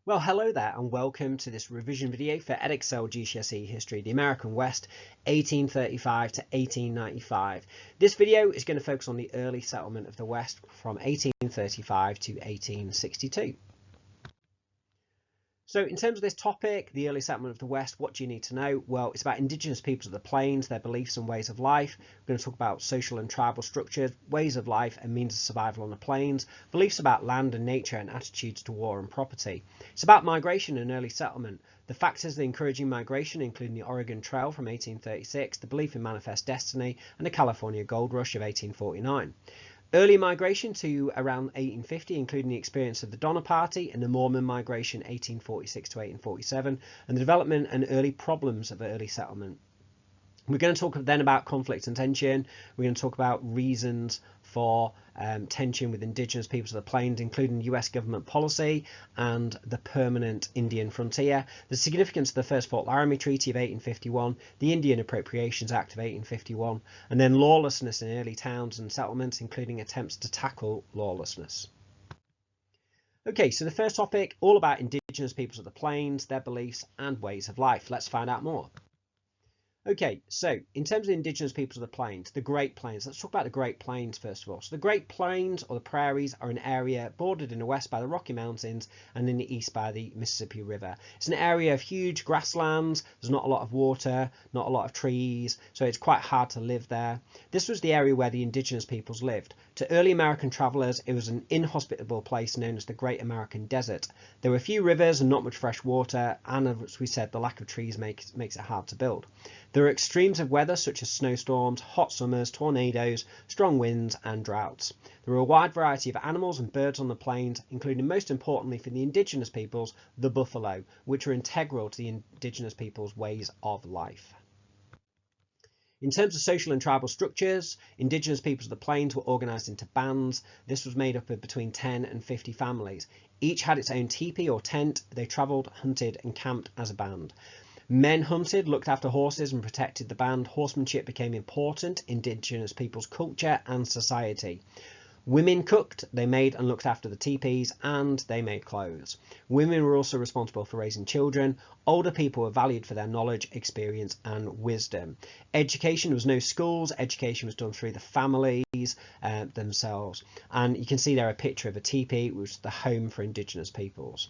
Well, hello there and welcome to this revision video for EdExcel GCSE History, the American West, 1835 to 1895. This video is going to focus on the early settlement of the West from 1835 to 1862. So in terms of this topic, the early settlement of the West, what do you need to know? Well, it's about Indigenous peoples of the plains, their beliefs and ways of life. We're going to talk about social and tribal structures, ways of life and means of survival on the plains, beliefs about land and nature and attitudes to war and property. It's about migration and early settlement. The factors encouraging migration, including the Oregon Trail from 1836, the belief in manifest destiny, and the California Gold Rush of 1849. Early migration to around 1850, including the experience of the Donner Party and the Mormon migration 1846 to 1847, and the development and early problems of early settlement. We're going to talk then about conflict and tension. We're going to talk about reasons for tension with Indigenous peoples of the plains, including US government policy and the permanent Indian frontier, the significance of the first Fort Laramie Treaty of 1851, the Indian Appropriations Act of 1851, and then lawlessness in early towns and settlements, including attempts to tackle lawlessness. Okay, so the first topic, all about Indigenous peoples of the plains, their beliefs and ways of life. Let's find out more. Okay, so in terms of Indigenous peoples of the plains, the Great Plains, let's talk about the Great Plains first of all. So the Great Plains or the prairies are an area bordered in the west by the Rocky Mountains and in the east by the Mississippi River. It's an area of huge grasslands, there's not a lot of water, not a lot of trees, so it's quite hard to live there. This was the area where the Indigenous peoples lived. To early American travellers, it was an inhospitable place known as the Great American Desert. There were few rivers and not much fresh water, and as we said, the lack of trees makes it hard to build. There are extremes of weather such as snowstorms, hot summers, tornadoes, strong winds and droughts. There are a wide variety of animals and birds on the plains, including most importantly for the Indigenous peoples, the buffalo, which are integral to the Indigenous peoples' ways of life. In terms of social and tribal structures, Indigenous peoples of the plains were organised into bands. This was made up of between 10 and 50 families. Each had its own teepee or tent. They travelled, hunted and camped as a band. Men hunted, looked after horses and protected the band. Horsemanship became important in Indigenous peoples' culture and society. Women cooked, they made and looked after the teepees, and they made clothes. Women were also responsible for raising children. Older people were valued for their knowledge, experience and wisdom. Education, there was no schools. Education was done through the families themselves. And you can see there a picture of a teepee, which was the home for Indigenous peoples.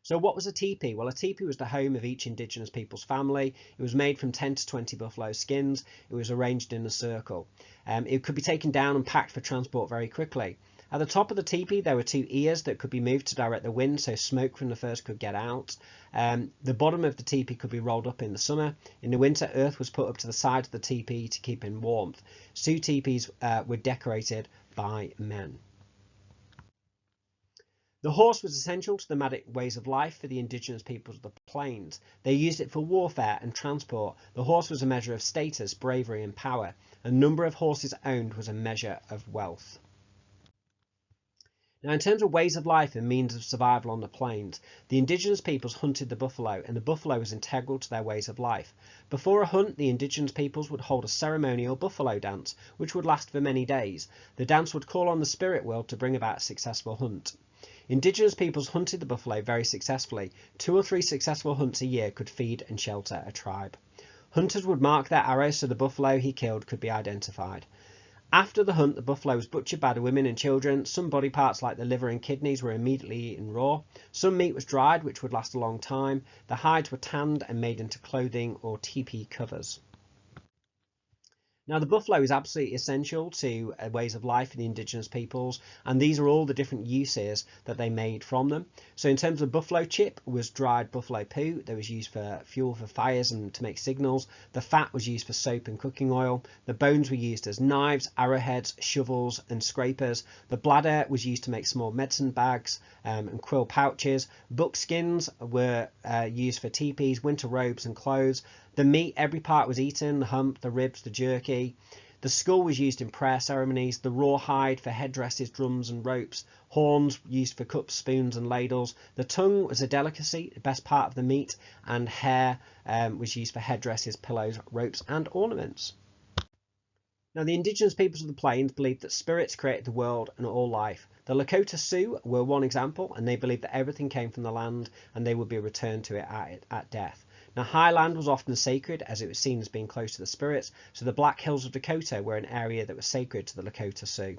So what was a teepee? Well, a teepee was the home of each Indigenous people's family. It was made from 10 to 20 buffalo skins. It was arranged in a circle. It could be taken down and packed for transport very quickly. At the top of the teepee, there were two ears that could be moved to direct the wind, so smoke from the first could get out. The bottom of the teepee could be rolled up in the summer. In the winter, earth was put up to the side of the teepee to keep in warmth. Sioux teepees were decorated by men. The horse was essential to the nomadic ways of life for the Indigenous peoples of the plains. They used it for warfare and transport. The horse was a measure of status, bravery and power. A number of horses owned was a measure of wealth. Now, in terms of ways of life and means of survival on the plains, the Indigenous peoples hunted the buffalo, and the buffalo was integral to their ways of life. Before a hunt, the Indigenous peoples would hold a ceremonial buffalo dance, which would last for many days. The dance would call on the spirit world to bring about a successful hunt. Indigenous peoples hunted the buffalo very successfully. 2 or 3 successful hunts a year could feed and shelter a tribe. Hunters would mark their arrows so the buffalo he killed could be identified. After the hunt, the buffalo was butchered by the women and children. Some body parts like the liver and kidneys were immediately eaten raw. Some meat was dried, which would last a long time. The hides were tanned and made into clothing or teepee covers. Now, the buffalo is absolutely essential to ways of life in the Indigenous peoples, and these are all the different uses that they made from them. So in terms of buffalo chip was dried buffalo poo that was used for fuel for fires and to make signals. The fat was used for soap and cooking oil. The bones were used as knives, arrowheads, shovels and scrapers. The bladder was used to make small medicine bags and quill pouches. Buck skins were used for teepees, winter robes and clothes. The meat, every part was eaten, the hump, the ribs, the jerky. The skull was used in prayer ceremonies, the raw hide for headdresses, drums and ropes, horns used for cups, spoons and ladles. The tongue was a delicacy, the best part of the meat, and hair was used for headdresses, pillows, ropes and ornaments. Now, the indigenous peoples of the plains believed that spirits created the world and all life. The Lakota Sioux were one example, and they believed that everything came from the land and they would be returned to it at death. Now, high land was often sacred as it was seen as being close to the spirits, so the Black Hills of Dakota were an area that was sacred to the Lakota Sioux.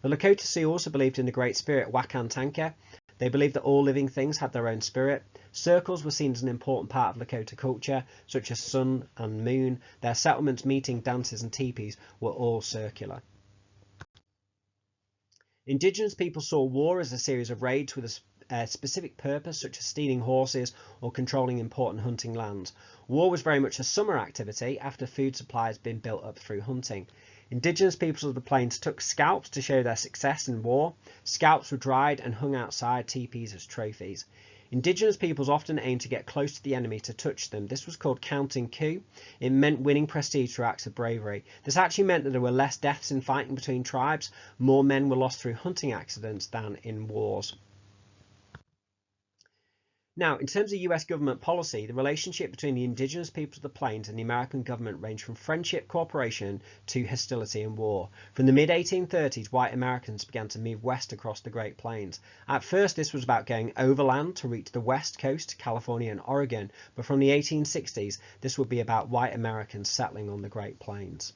The Lakota Sioux also believed in the great spirit Wakan Tanka. They believed that all living things had their own spirit. Circles were seen as an important part of Lakota culture, such as sun and moon. Their settlements, meeting, dances and teepees were all circular. Indigenous people saw war as a series of raids with a specific purpose, such as stealing horses or controlling important hunting lands. War was very much a summer activity after food supplies had been built up through hunting. Indigenous peoples of the plains took scalps to show their success in war. Scalps were dried and hung outside teepees as trophies. Indigenous peoples often aimed to get close to the enemy to touch them. This was called counting coup. It meant winning prestige through acts of bravery. This actually meant that there were less deaths in fighting between tribes. More men were lost through hunting accidents than in wars. Now, in terms of US government policy, the relationship between the indigenous peoples of the plains and the American government ranged from friendship, cooperation to hostility and war. From the mid-1830s, white Americans began to move west across the Great Plains. At first, this was about going overland to reach the west coast, California and Oregon, but from the 1860s, this would be about white Americans settling on the Great Plains.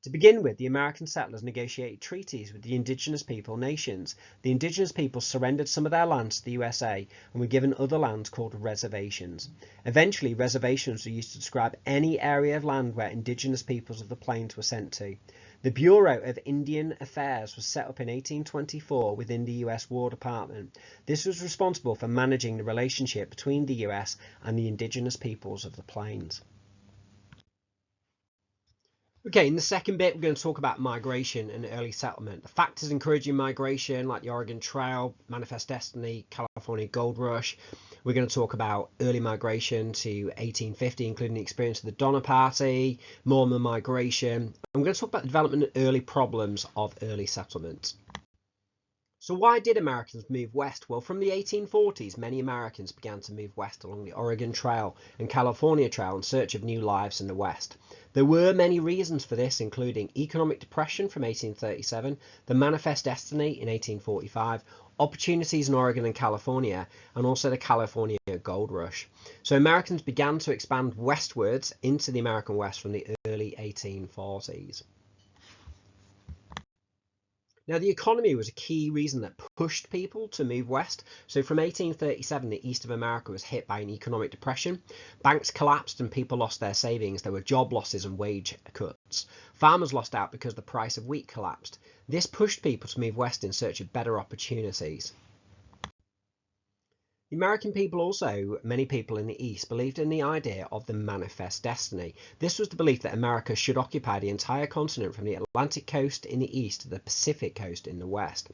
To begin with, the American settlers negotiated treaties with the indigenous people nations. The indigenous people surrendered some of their lands to the USA and were given other lands called reservations. Eventually, reservations were used to describe any area of land where indigenous peoples of the plains were sent to. The Bureau of Indian Affairs was set up in 1824 within the US War Department. This was responsible for managing the relationship between the US and the indigenous peoples of the plains. Okay, in the second bit, we're going to talk about migration and early settlement. The factors encouraging migration, like the Oregon Trail, Manifest Destiny, California Gold Rush. We're going to talk about early migration to 1850, including the experience of the Donner Party, Mormon migration. I'm going to talk about the development and early problems of early settlement. So why did Americans move west? Well, from the 1840s, many Americans began to move west along the Oregon Trail and California Trail in search of new lives in the West. There were many reasons for this, including economic depression from 1837, the Manifest Destiny in 1845, opportunities in Oregon and California, and also the California Gold Rush. So Americans began to expand westwards into the American West from the early 1840s. Now, the economy was a key reason that pushed people to move west. So from 1837, the east of America was hit by an economic depression. Banks collapsed and people lost their savings. There were job losses and wage cuts. Farmers lost out because the price of wheat collapsed. This pushed people to move west in search of better opportunities. The American people also, many people in the East, believed in the idea of the Manifest Destiny. This was the belief that America should occupy the entire continent from the Atlantic coast in the east to the Pacific coast in the west.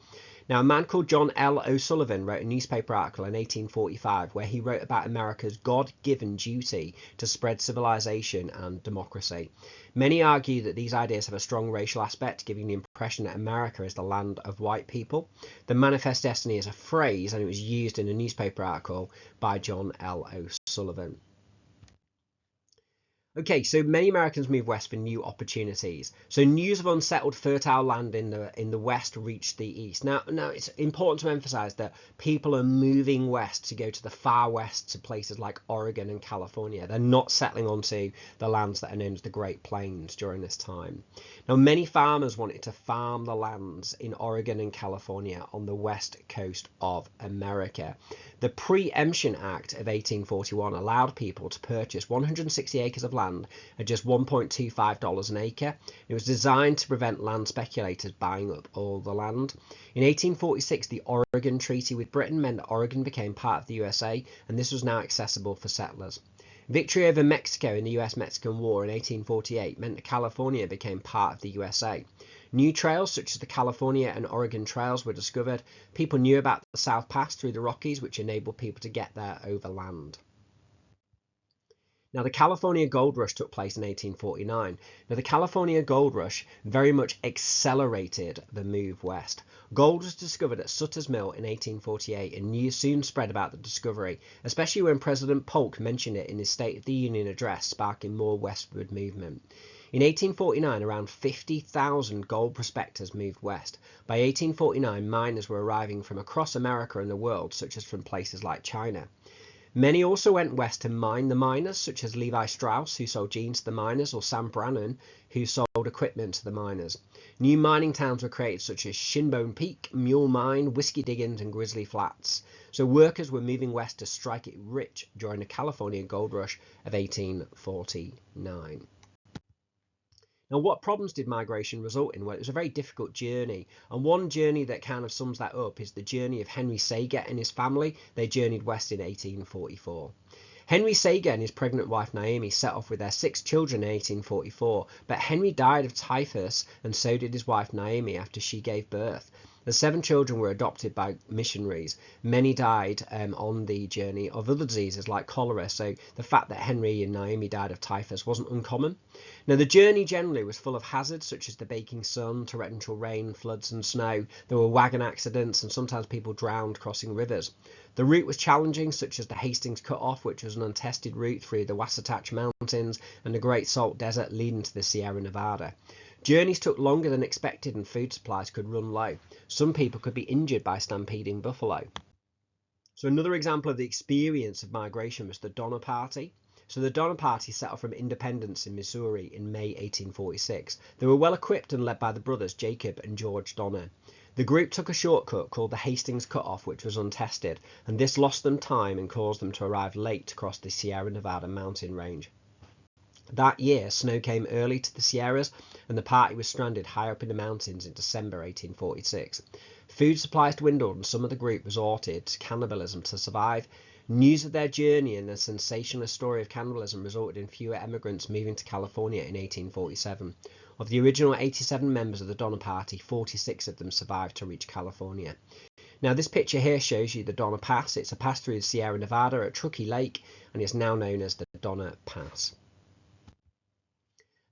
Now, a man called John L. O'Sullivan wrote a newspaper article in 1845 where he wrote about America's God-given duty to spread civilization and democracy. Many argue that these ideas have a strong racial aspect, giving the impression that America is the land of white people. The Manifest Destiny is a phrase, and it was used in a newspaper article by John L. O'Sullivan. Okay, so many Americans move west for new opportunities. So news of unsettled fertile land in the west reached the east. Now it's important to emphasize that people are moving west to go to the far west to places like Oregon and California. They're not settling onto the lands that are known as the Great Plains during this time. Now, many farmers wanted to farm the lands in Oregon and California on the west coast of America. The Preemption Act of 1841 allowed people to purchase 160 acres of land at just $1.25 an acre. It was designed to prevent land speculators buying up all the land. In 1846, the Oregon Treaty with Britain meant that Oregon became part of the USA, and this was now accessible for settlers. Victory over Mexico in the US-Mexican War in 1848 meant that California became part of the USA. New trails such as the California and Oregon trails were discovered. People knew about the South Pass through the Rockies, which enabled people to get there overland. Now, the California Gold Rush took place in 1849. Now, the California Gold Rush very much accelerated the move west. Gold was discovered at Sutter's Mill in 1848, and news soon spread about the discovery, especially when President Polk mentioned it in his State of the Union address, sparking more westward movement. In 1849, around 50,000 gold prospectors moved west. By 1849, miners were arriving from across America and the world, such as from places like China. Many also went west to mine the miners, such as Levi Strauss, who sold jeans to the miners, or Sam Brannan, who sold equipment to the miners. New mining towns were created, such as Shinbone Peak, Mule Mine, Whiskey Diggins, and Grizzly Flats. So workers were moving west to strike it rich during the California gold rush of 1849. Now, what problems did migration result in? Well, it was a very difficult journey. And one journey that kind of sums that up is the journey of Henry Sager and his family. They journeyed west in 1844. Henry Sager and his pregnant wife Naomi set off with their 6 children in 1844, but Henry died of typhus, and so did his wife Naomi after she gave birth. The 7 children were adopted by missionaries. Many died on the journey of other diseases like cholera, so the fact that Henry and Naomi died of typhus wasn't uncommon. Now, the journey generally was full of hazards, such as the baking sun, torrential rain, floods and snow. There were wagon accidents, and sometimes people drowned crossing rivers. The route was challenging, such as the Hastings Cut-Off, which was an untested route through the Wasatch Mountains and the Great Salt Desert leading to the Sierra Nevada. Journeys took longer than expected and food supplies could run low. Some people could be injured by stampeding buffalo. So another example of the experience of migration was the Donner Party. So the Donner Party set off from Independence in Missouri in May 1846. They were well equipped and led by the brothers Jacob and George Donner. The group took a shortcut called the Hastings Cut-Off, which was untested, and this lost them time and caused them to arrive late to cross the Sierra Nevada mountain range. That year, snow came early to the Sierras, and the party was stranded high up in the mountains in December 1846. Food supplies dwindled, and some of the group resorted to cannibalism to survive. News of their journey and the sensationalist story of cannibalism resulted in fewer emigrants moving to California in 1847. Of the original 87 members of the Donner Party, 46 of them survived to reach California. Now, this picture here shows you the Donner Pass. It's a pass through the Sierra Nevada at Truckee Lake, and it's now known as the Donner Pass.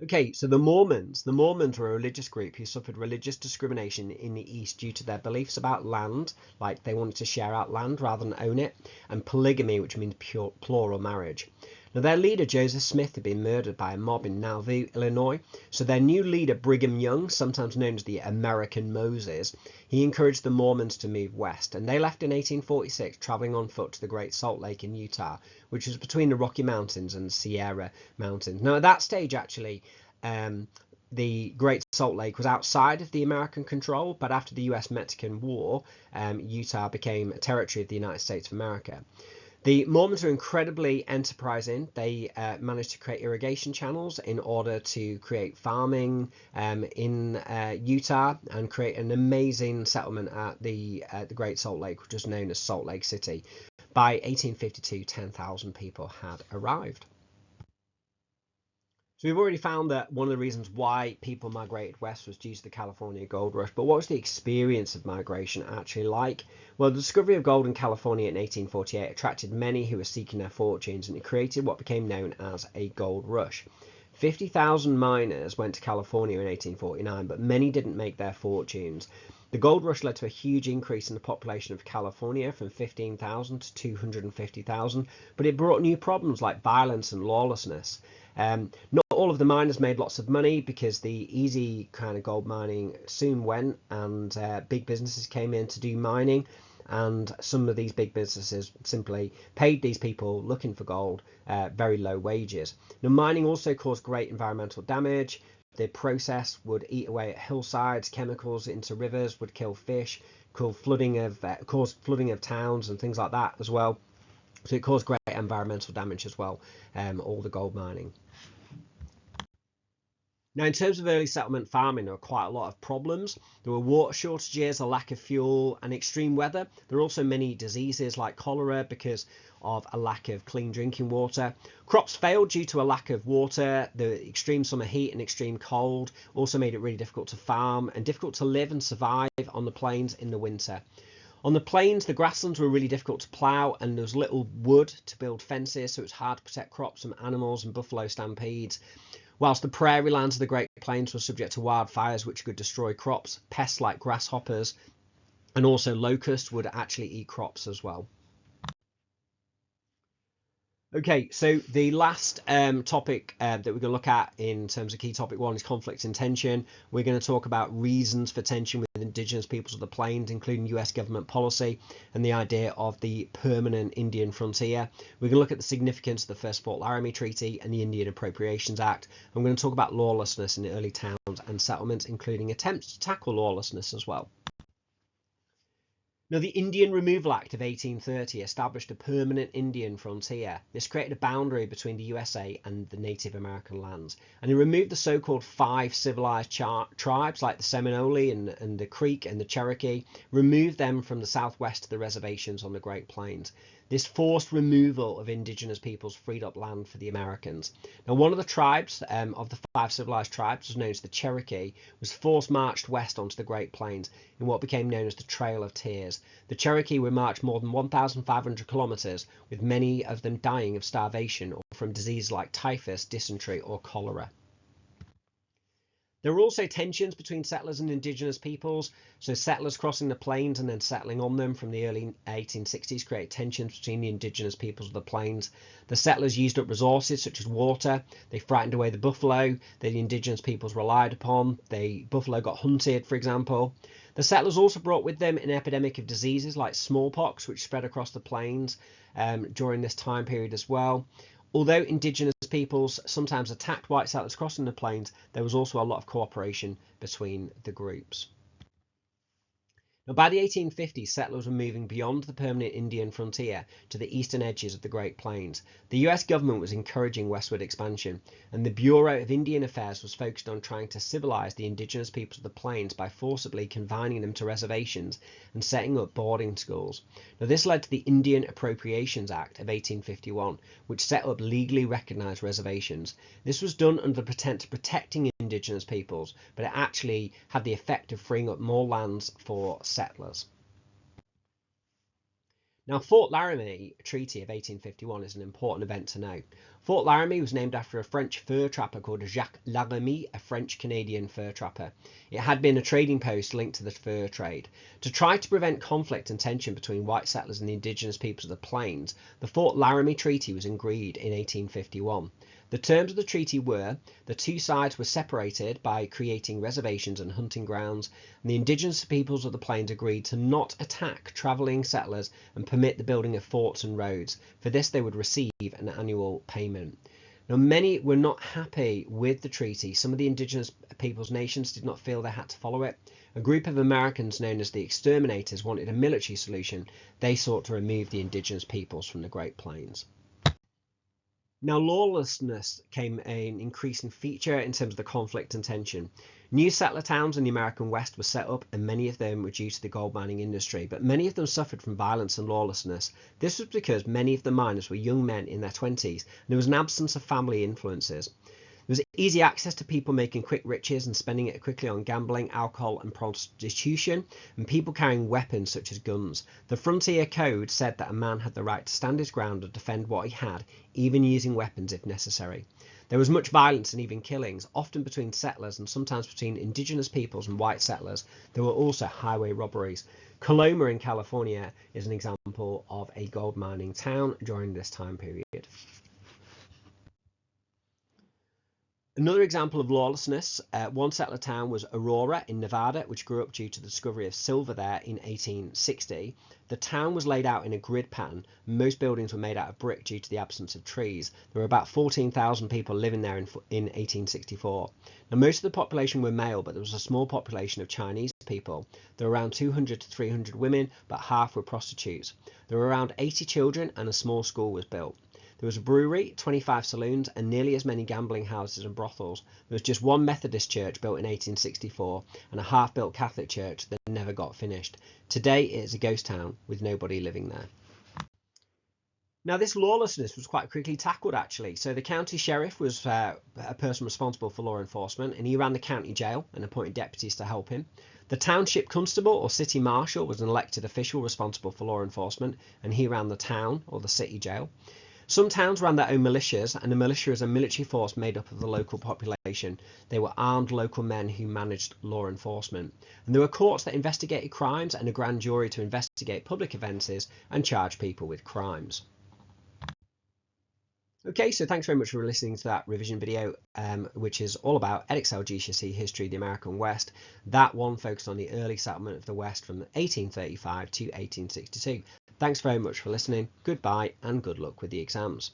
Okay, so the Mormons. The Mormons were a religious group who suffered religious discrimination in the East due to their beliefs about land, like they wanted to share out land rather than own it, and polygamy, which means plural marriage. Now, their leader, Joseph Smith, had been murdered by a mob in Nauvoo, Illinois, so their new leader, Brigham Young, sometimes known as the American Moses, he encouraged the Mormons to move west, and they left in 1846, traveling on foot to the Great Salt Lake in Utah, which was between the Rocky Mountains and the Sierra Mountains. Now, at that stage, actually, the Great Salt Lake was outside of the American control, but after the US-Mexican War, Utah became a territory of the United States of America. The Mormons were incredibly enterprising. They managed to create irrigation channels in order to create farming in Utah and create an amazing settlement at the Great Salt Lake, which was known as Salt Lake City. By 1852, 10,000 people had arrived. So we've already found that one of the reasons why people migrated west was due to the California gold rush. But what was the experience of migration actually like? Well, the discovery of gold in California in 1848 attracted many who were seeking their fortunes, and it created what became known as a gold rush. 50,000 miners went to California in 1849, but many didn't make their fortunes. The gold rush led to a huge increase in the population of California from 15,000 to 250,000, but it brought new problems like violence and lawlessness. Not all of the miners made lots of money because the easy kind of gold mining soon went, and big businesses came in to do mining, and some of these big businesses simply paid these people looking for gold very low wages. Now, mining also caused great environmental damage. The process would eat away at hillsides, chemicals into rivers would kill fish, cause flooding of towns and things like that as well. So it caused great environmental damage as well, all the gold mining. Now, in terms of early settlement farming, there were quite a lot of problems. There were water shortages, a lack of fuel, and extreme weather. There were also many diseases like cholera because of a lack of clean drinking water. Crops failed due to a lack of water. The extreme summer heat and extreme cold also made it really difficult to farm and difficult to live and survive on the plains in the winter. On the plains, the grasslands were really difficult to plough, and there was little wood to build fences, so it was hard to protect crops from animals and buffalo stampedes. Whilst the prairie lands of the Great Plains were subject to wildfires which could destroy crops, pests like grasshoppers and also locusts would actually eat crops as well. Okay, so the last topic that we're going to look at in terms of key topic one is conflict and tension. We're going to talk about reasons for tension with Indigenous peoples of the plains, including US government policy and the idea of the permanent Indian frontier. We're going to look at the significance of the first Fort Laramie Treaty and the Indian Appropriations Act. I'm going to talk about lawlessness in the early towns and settlements, including attempts to tackle lawlessness as well. Now, the Indian Removal Act of 1830 established a permanent Indian frontier. This created a boundary between the USA and the Native American lands, and it removed the so-called 5 civilized tribes like the Seminole and the Creek and the Cherokee, removed them from the southwest to the reservations on the Great Plains. This forced removal of indigenous peoples freed up land for the Americans. Now, one of the tribes of the 5 civilized tribes, was known as the Cherokee, was forced marched west onto the Great Plains in what became known as the Trail of Tears. The Cherokee were marched more than 1,500 kilometers, with many of them dying of starvation or from diseases like typhus, dysentery, or cholera. There were also tensions between settlers and indigenous peoples, so settlers crossing the plains and then settling on them from the early 1860s created tensions between the indigenous peoples of the plains. The settlers used up resources such as water, they frightened away the buffalo that the indigenous peoples relied upon, the buffalo got hunted, for example. The settlers also brought with them an epidemic of diseases like smallpox, which spread across the plains during this time period as well. Although indigenous peoples sometimes attacked white settlers crossing the plains, there was also a lot of cooperation between the groups. Now, by the 1850s, settlers were moving beyond the permanent Indian frontier to the eastern edges of the Great Plains. The US government was encouraging westward expansion, and the Bureau of Indian Affairs was focused on trying to civilize the indigenous peoples of the plains by forcibly confining them to reservations and setting up boarding schools. Now, this led to the Indian Appropriations Act of 1851, which set up legally recognized reservations. This was done under the pretense of protecting indigenous peoples, but it actually had the effect of freeing up more lands for settlers. Now, Fort Laramie Treaty of 1851 is an important event to know. Fort Laramie was named after a French fur trapper called Jacques Laramie, a French-Canadian fur trapper. It had been a trading post linked to the fur trade. To try to prevent conflict and tension between white settlers and the indigenous peoples of the plains, the Fort Laramie Treaty was agreed in 1851. The terms of the treaty were the two sides were separated by creating reservations and hunting grounds, and the indigenous peoples of the plains agreed to not attack travelling settlers and permit the building of forts and roads. For this, they would receive an annual payment. Now, many were not happy with the treaty. Some of the indigenous peoples' nations did not feel they had to follow it. A group of Americans known as the Exterminators wanted a military solution. They sought to remove the indigenous peoples from the Great Plains. Now, lawlessness came an increasing feature in terms of the conflict and tension. New settler towns in the American West were set up, and many of them were due to the gold mining industry, but many of them suffered from violence and lawlessness. This was because many of the miners were young men in their 20s, and there was an absence of family influences. There was easy access to people making quick riches and spending it quickly on gambling, alcohol and prostitution, and people carrying weapons such as guns. The Frontier Code said that a man had the right to stand his ground and defend what he had, even using weapons if necessary. There was much violence and even killings, often between settlers and sometimes between indigenous peoples and white settlers. There were also highway robberies. Coloma in California is an example of a gold mining town during this time period. Another example of lawlessness, one settler town was Aurora in Nevada, which grew up due to the discovery of silver there in 1860. The town was laid out in a grid pattern. Most buildings were made out of brick due to the absence of trees. There were about 14,000 people living there in 1864. Now, most of the population were male, but there was a small population of Chinese people. There were around 200 to 300 women, but half were prostitutes. There were around 80 children, and a small school was built. There was a brewery, 25 saloons, and nearly as many gambling houses and brothels. There was just one Methodist church built in 1864 and a half-built Catholic church that never got finished. Today it is a ghost town with nobody living there. Now, this lawlessness was quite quickly tackled, actually. So the county sheriff was a person responsible for law enforcement, and he ran the county jail and appointed deputies to help him. The township constable or city marshal was an elected official responsible for law enforcement, and he ran the town or the city jail. Some towns ran their own militias, and a militia is a military force made up of the local population. They were armed local men who managed law enforcement. And there were courts that investigated crimes and a grand jury to investigate public offences and charge people with crimes. Okay, so thanks very much for listening to that revision video, which is all about EdExcel GCSE history of the American West. That one focused on the early settlement of the West from 1835 to 1862. Thanks very much for listening. Goodbye and good luck with the exams.